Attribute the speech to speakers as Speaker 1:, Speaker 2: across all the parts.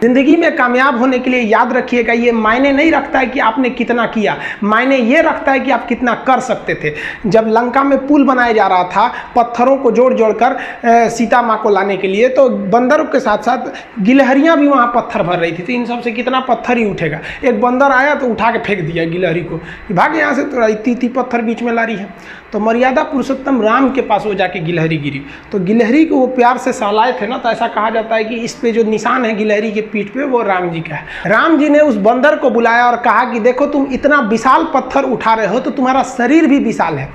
Speaker 1: जिंदगी में कामयाब होने के लिए याद रखिएगा, ये मायने नहीं रखता है कि आपने कितना किया, मायने ये रखता है कि आप कितना कर सकते थे। जब लंका में पुल बनाया जा रहा था पत्थरों को जोड़ जोड़कर सीता माँ को लाने के लिए, तो बंदरों के साथ साथ गिलहरियाँ भी वहाँ पत्थर भर रही थी। तो इन सब से कितना पत्थर ही उठेगा। एक बंदर आया तो उठा के फेंक दिया गिलहरी को, भाग यहाँ से, तो इतनी पत्थर बीच में ला रही है। तो मर्यादा पुरुषोत्तम राम के पास वो जाके गिलहरी गिरी, तो गिलहरी को वो प्यार से सहलाए थे ना, तो ऐसा कहा जाता है कि इस पे जो निशान है गिलहरी के पीठ पे वो राम जी का है। राम जी ने उस बंदर को बुलाया और कहा कि देखो तुम इतना विशाल पत्थर उठा रहे हो तो तुम्हारा शरीर भी विशाल है,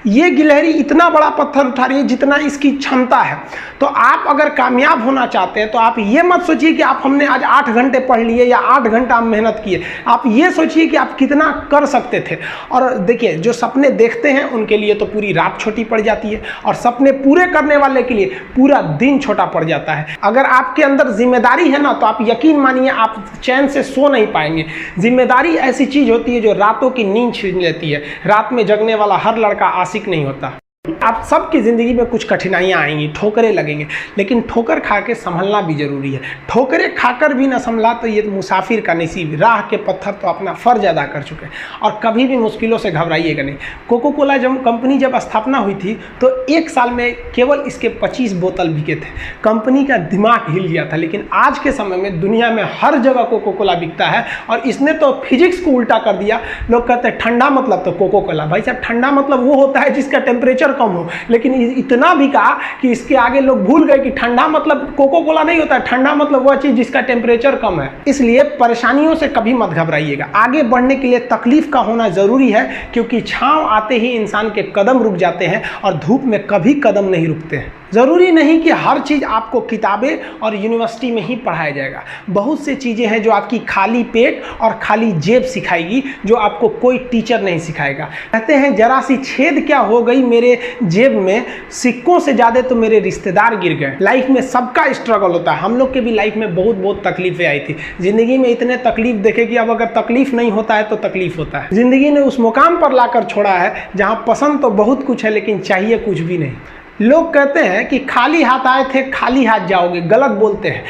Speaker 1: ये गिलहरी इतना बड़ा पत्थर उठा रही है जितना इसकी क्षमता है। तो आप अगर कामयाब होना चाहते हैं तो आप ये मत सोचिए कि आप हमने आज 8 घंटे पढ़ लिए या 8 घंटा मेहनत किए, आप ये सोचिए कि आप कितना कर सकते थे। और देखिए जो सपने देखते हैं उनके लिए तो पूरी रात छोटी पड़ जाती है, और सपने पूरे करने वाले के लिए पूरा दिन छोटा पड़ जाता है। अगर आपके अंदर जिम्मेदारी है ना, तो आप यकीन मानिए आप चैन से सो नहीं पाएंगे। जिम्मेदारी ऐसी चीज होती है जो रातों की नींद छीन लेती है। रात में जगने वाला हर लड़का आशिक नहीं होता। आप सबकी ज़िंदगी में कुछ कठिनाइयाँ आएंगी, ठोकरें लगेंगे, लेकिन ठोकर खा के संभलना भी जरूरी है। ठोकरें खाकर भी ना संभला तो ये मुसाफिर का नसीब। राह के पत्थर तो अपना फर्ज अदा कर चुके हैं, और कभी भी मुश्किलों से घबराइएगा नहीं। कोको कोला कंपनी जब स्थापना हुई थी तो 1 साल में केवल इसके 25 बोतल बिके थे। कंपनी का दिमाग हिल गया था। लेकिन आज के समय में दुनिया में हर जगह कोको कोला बिकता है, और इसने तो फिजिक्स को उल्टा कर दिया। लोग कहते हैं ठंडा मतलब तो कोको कोला। भाई साहब, ठंडा मतलब वो होता है जिसका टेम्परेचर कम हो, लेकिन इतना भी कहा कि इसके आगे लोग भूल गए कि ठंडा मतलब कोको कोला नहीं होता है, ठंडा मतलब वह चीज जिसका टेम्परेचर कम है। इसलिए परेशानियों से कभी मत घबराइएगा। आगे बढ़ने के लिए तकलीफ का होना जरूरी है, क्योंकि छांव आते ही इंसान के कदम रुक जाते हैं और धूप में कभी कदम नहीं रुकते हैं। ज़रूरी नहीं कि हर चीज़ आपको किताबें और यूनिवर्सिटी में ही पढ़ाया जाएगा। बहुत से चीज़ें हैं जो आपकी खाली पेट और खाली जेब सिखाएगी, जो आपको कोई टीचर नहीं सिखाएगा। कहते हैं जरा सी छेद क्या हो गई मेरे जेब में, सिक्कों से ज़्यादा तो मेरे रिश्तेदार गिर गए। लाइफ में सबका स्ट्रगल होता है। हम लोग के भी लाइफ में बहुत तकलीफें आई थी। ज़िंदगी में इतने तकलीफ देखे कि अब अगर तकलीफ नहीं होता है तो तकलीफ होता है। ज़िंदगी ने उस मुकाम पर लाकर छोड़ा है जहाँ पसंद तो बहुत कुछ है लेकिन चाहिए कुछ भी नहीं। लोग कहते हैं कि खाली हाथ आए थे खाली हाथ जाओगे, गलत बोलते हैं।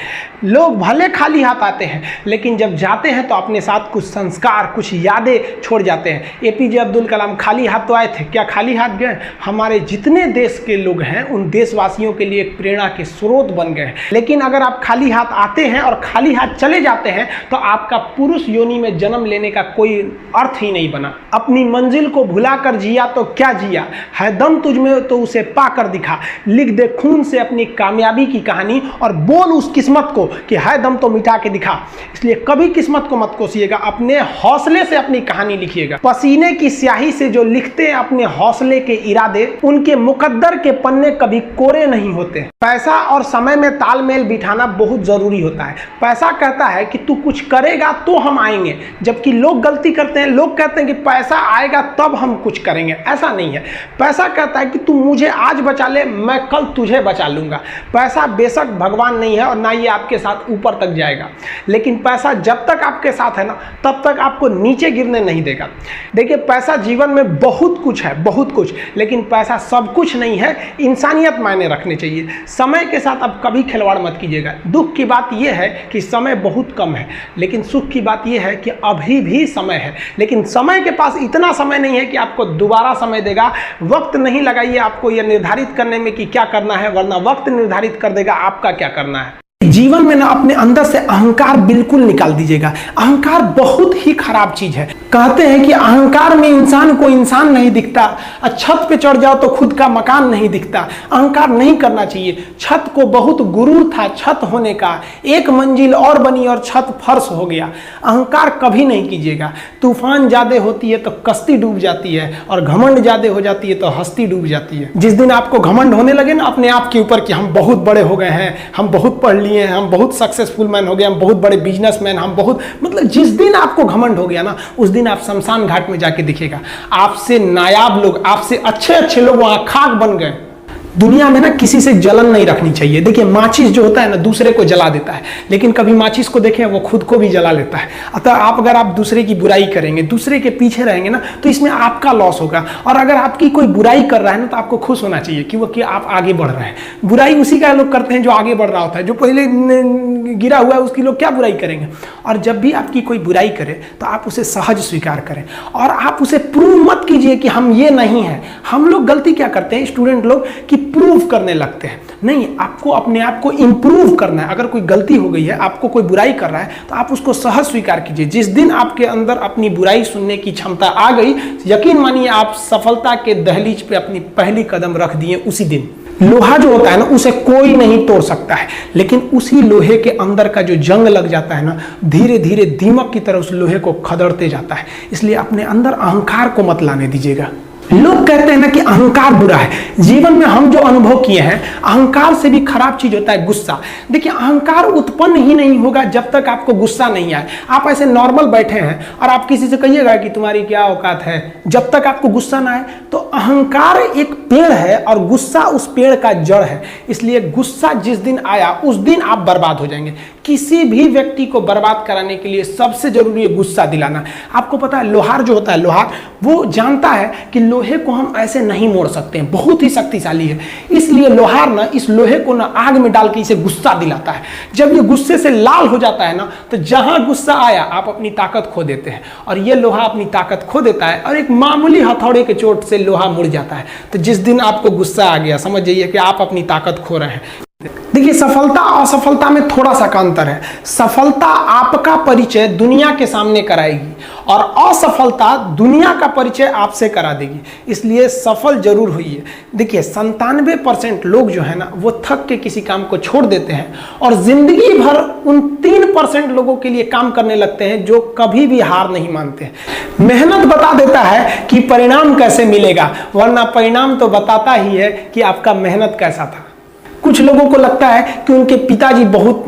Speaker 1: लोग भले खाली हाथ आते हैं लेकिन जब जाते हैं तो अपने साथ कुछ संस्कार, कुछ यादें छोड़ जाते हैं। एपीजे अब्दुल कलाम खाली हाथ तो आए थे, क्या खाली हाथ गए? हमारे जितने देश के लोग हैं उन देशवासियों के लिए एक प्रेरणा के स्रोत बन गए हैं। लेकिन अगर आप खाली हाथ आते हैं और खाली हाथ चले जाते हैं तो आपका पुरुष योनि में जन्म लेने का कोई अर्थ ही नहीं बना। अपनी मंजिल को भुला कर जिया तो क्या जिया, है दम तुझ में तो उसे पाकर दिखा। लिख दे खून से अपनी कामयाबी की कहानी और बोल उस किस्मत को कि है दम तो मिटा के दिखा। इसलिए कभी किस्मत को मत कोसिएगा, अपने हौसले से अपनी कहानी लिखिएगा। पसीने की स्याही से जो लिखते हैं अपने हौसले के इरादे, उनके मुकद्दर के पन्ने कभी कोरे नहीं होते। पैसा और समय में तालमेल बिठाना बहुत जरूरी होता है। पैसा कहता है कि तू कुछ करेगा तो हम आएंगे, जबकि लोग गलती करते हैं। लोग कहते हैं कि पैसा आएगा तब हम कुछ करेंगे, ऐसा नहीं है। पैसा कहता है कि तू मुझे आज बचा ले, मैं कल तुझे बचा लूंगा। पैसा बेशक भगवान नहीं है और ना ये आपके साथ ऊपर तक जाएगा, लेकिन पैसा जब तक आपके साथ है ना तब तक आपको नीचे गिरने नहीं देगा। देखिए पैसा जीवन में बहुत कुछ है, बहुत कुछ, लेकिन पैसा सब कुछ नहीं है। इंसानियत मायने रखने चाहिए। समय के साथ आप कभी खिलवाड़ मत कीजिएगा। दुख की बात यह है कि समय बहुत कम है, लेकिन सुख की बात यह है कि अभी भी समय है। लेकिन समय के पास इतना समय नहीं है कि आपको दोबारा समय देगा। वक्त नहीं लगाइए आपको यह निर्धारित करने में कि क्या करना है, वरना वक्त निर्धारित कर देगा आपका क्या करना है। जीवन में ना अपने अंदर से अहंकार बिल्कुल निकाल दीजिएगा। अहंकार बहुत ही खराब चीज है। कहते हैं कि अहंकार में इंसान को इंसान नहीं दिखता, छत पे चढ़ जाओ तो खुद का मकान नहीं दिखता। अहंकार नहीं करना चाहिए। छत को बहुत गुरूर था छत होने का, एक मंजिल और बनी और छत फर्श हो गया। अहंकार कभी नहीं कीजिएगा। तूफान ज्यादा होती है तो कश्ती डूब जाती है, और घमंड ज्यादा हो जाती है तो हस्ती डूब जाती है। जिस दिन आपको घमंड होने लगे ना अपने आप के ऊपर कि हम बहुत बड़े हो गए हैं, हम बहुत पढ़ लिए, हम बहुत सक्सेसफुल मैन हो गए, हम बहुत बड़े बिजनेसमैन, हम बहुत, मतलब जिस दिन आपको घमंड हो गया ना उस दिन आप शमशान घाट में जाके दिखेगा आपसे नायाब लोग, आपसे अच्छे अच्छे लोग वहां खाक बन गए। दुनिया में ना किसी से जलन नहीं रखनी चाहिए। देखिए माचिस जो होता है ना दूसरे को जला देता है, लेकिन कभी माचिस को देखें वो खुद को भी जला लेता है। अतः अगर आप दूसरे की बुराई करेंगे, दूसरे के पीछे रहेंगे ना, तो इसमें आपका लॉस होगा। और अगर आपकी कोई बुराई कर रहा है ना, तो आपको खुश होना चाहिए कि आप आगे बढ़ रहे हैं। बुराई उसी का लोग करते हैं जो आगे बढ़ रहा होता है। जो पहले गिरा हुआ है उसकी लोग क्या बुराई करेंगे। और जब भी आपकी कोई बुराई करे तो आप उसे सहज स्वीकार करें, और आप उसे प्रूव मत कीजिए कि हम ये नहीं है। हम लोग गलती क्या करते हैं स्टूडेंट लोग, कि प्रूव करने लगते हैं। नहीं, आपको अपने आप को इंप्रूव करना है। अगर कोई गलती हो गई है, आपको कोई बुराई कर रहा है, तो आप उसको सहज स्वीकार कीजिए। जिस दिन आपके अंदर अपनी बुराई सुनने की क्षमता आ गई, यकीन मानिए आप सफलता के दहलीज पे अपनी पहली कदम रख दिए उसी दिन। लोहा जो होता है ना, उसे कोई नहीं तोड़ सकता है, लेकिन उसी लोहे के अंदर का जो जंग लग जाता है ना, धीरे धीरे दीमक की तरह उस लोहे को खदड़ते जाता है। इसलिए अपने अंदर अहंकार को मत लाने दीजिएगा। लोग कहते हैं ना कि अहंकार बुरा है। जीवन में हम जो अनुभव किए हैं, अहंकार से भी खराब चीज होता है गुस्सा। देखिए अहंकार उत्पन्न ही नहीं होगा जब तक आपको गुस्सा नहीं आए। आप ऐसे नॉर्मल बैठे हैं और आप किसी से कहिएगा कि तुम्हारी क्या औकात है, जब तक आपको गुस्सा ना आए। तो अहंकार एक पेड़ है और गुस्सा उस पेड़ का जड़ है। इसलिए गुस्सा जिस दिन आया उस दिन आप बर्बाद हो जाएंगे। किसी भी व्यक्ति को बर्बाद कराने के लिए सबसे जरूरी है गुस्सा दिलाना। आपको पता है लोहार जो होता है, लोहार वो जानता है कि लोहे को हम ऐसे नहीं मोड़ सकते हैं, बहुत ही शक्तिशाली है। इसलिए लोहार ना इस लोहे को ना आग में डाल के इसे गुस्सा दिलाता है। जब ये गुस्से से लाल हो जाता है ना, तो जहां गुस्सा आया आप अपनी ताकत खो देते हैं। और ये लोहा अपनी ताकत खो देता है और एक मामूली हथौड़े के चोट से लोहा मुड़ जाता है। तो जिस दिन आपको गुस्सा आ गया, समझ जाइए कि आप अपनी ताकत खो रहे हैं। देखिए सफलता और असफलता में थोड़ा सा का अंतर है। सफलता आपका परिचय दुनिया के सामने कराएगी और असफलता दुनिया का परिचय आपसे करा देगी। इसलिए सफल जरूर होइए। देखिए 97% लोग जो है ना, वो थक के किसी काम को छोड़ देते हैं और जिंदगी भर उन 3% लोगों के लिए काम करने लगते हैं जो कभी भी हार नहीं मानते। मेहनत बता देता है कि परिणाम कैसे मिलेगा, वरना परिणाम तो बताता ही है कि आपका मेहनत कैसा था। कुछ लोगों को लगता है कि उनके पिताजी बहुत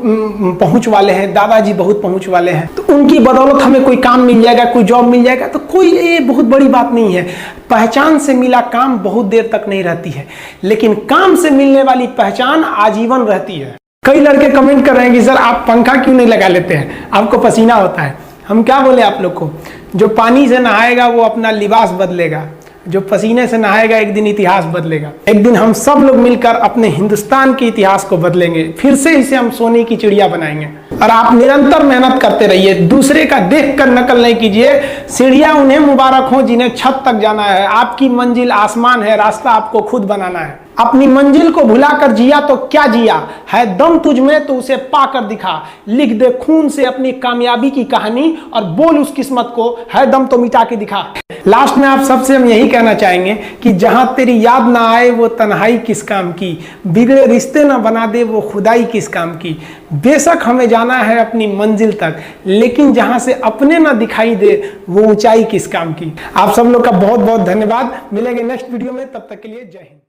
Speaker 1: पहुंच वाले हैं, दादाजी बहुत पहुंच वाले हैं, तो उनकी बदौलत हमें कोई काम मिल जाएगा, कोई जॉब मिल जाएगा। तो कोई ये बहुत बड़ी बात नहीं है। पहचान से मिला काम बहुत देर तक नहीं रहती है, लेकिन काम से मिलने वाली पहचान आजीवन रहती है। कई लड़के कमेंट कर रहे हैं कि सर आप पंखा क्यों नहीं लगा लेते हैं, आपको पसीना होता है। हम क्या बोले आप लोग को, जो पानी से नहाएगा वो अपना लिबास बदलेगा, जो पसीने से नहाएगा एक दिन इतिहास बदलेगा। एक दिन हम सब लोग मिलकर अपने हिंदुस्तान के इतिहास को बदलेंगे, फिर से इसे हम सोने की चिड़िया बनाएंगे। और आप निरंतर मेहनत करते रहिए, दूसरे का देखकर नकल नहीं कीजिए। सीढ़ियां उन्हें मुबारक हो जिन्हें छत तक जाना है। आपकी मंजिल आसमान है, रास्ता आपको खुद बनाना है। अपनी मंजिल को भुलाकर जिया तो क्या जिया, है दम तुझ में तो उसे पाकर दिखा। लिख दे खून से अपनी कामयाबी की कहानी और बोल उस किस्मत को, है दम तो मिटा के दिखा। लास्ट में आप सबसे हम यही कहना चाहेंगे कि जहां तेरी याद ना आए वो तन्हाई किस काम की, बिगड़े रिश्ते ना बना दे वो खुदाई किस काम की। बेशक हमें जाना है अपनी मंजिल तक, लेकिन जहां से अपने ना दिखाई दे वो ऊंचाई किस काम की। आप सब लोग का बहुत बहुत धन्यवाद। मिलेंगे नेक्स्ट वीडियो में, तब तक के लिए जय हिंद।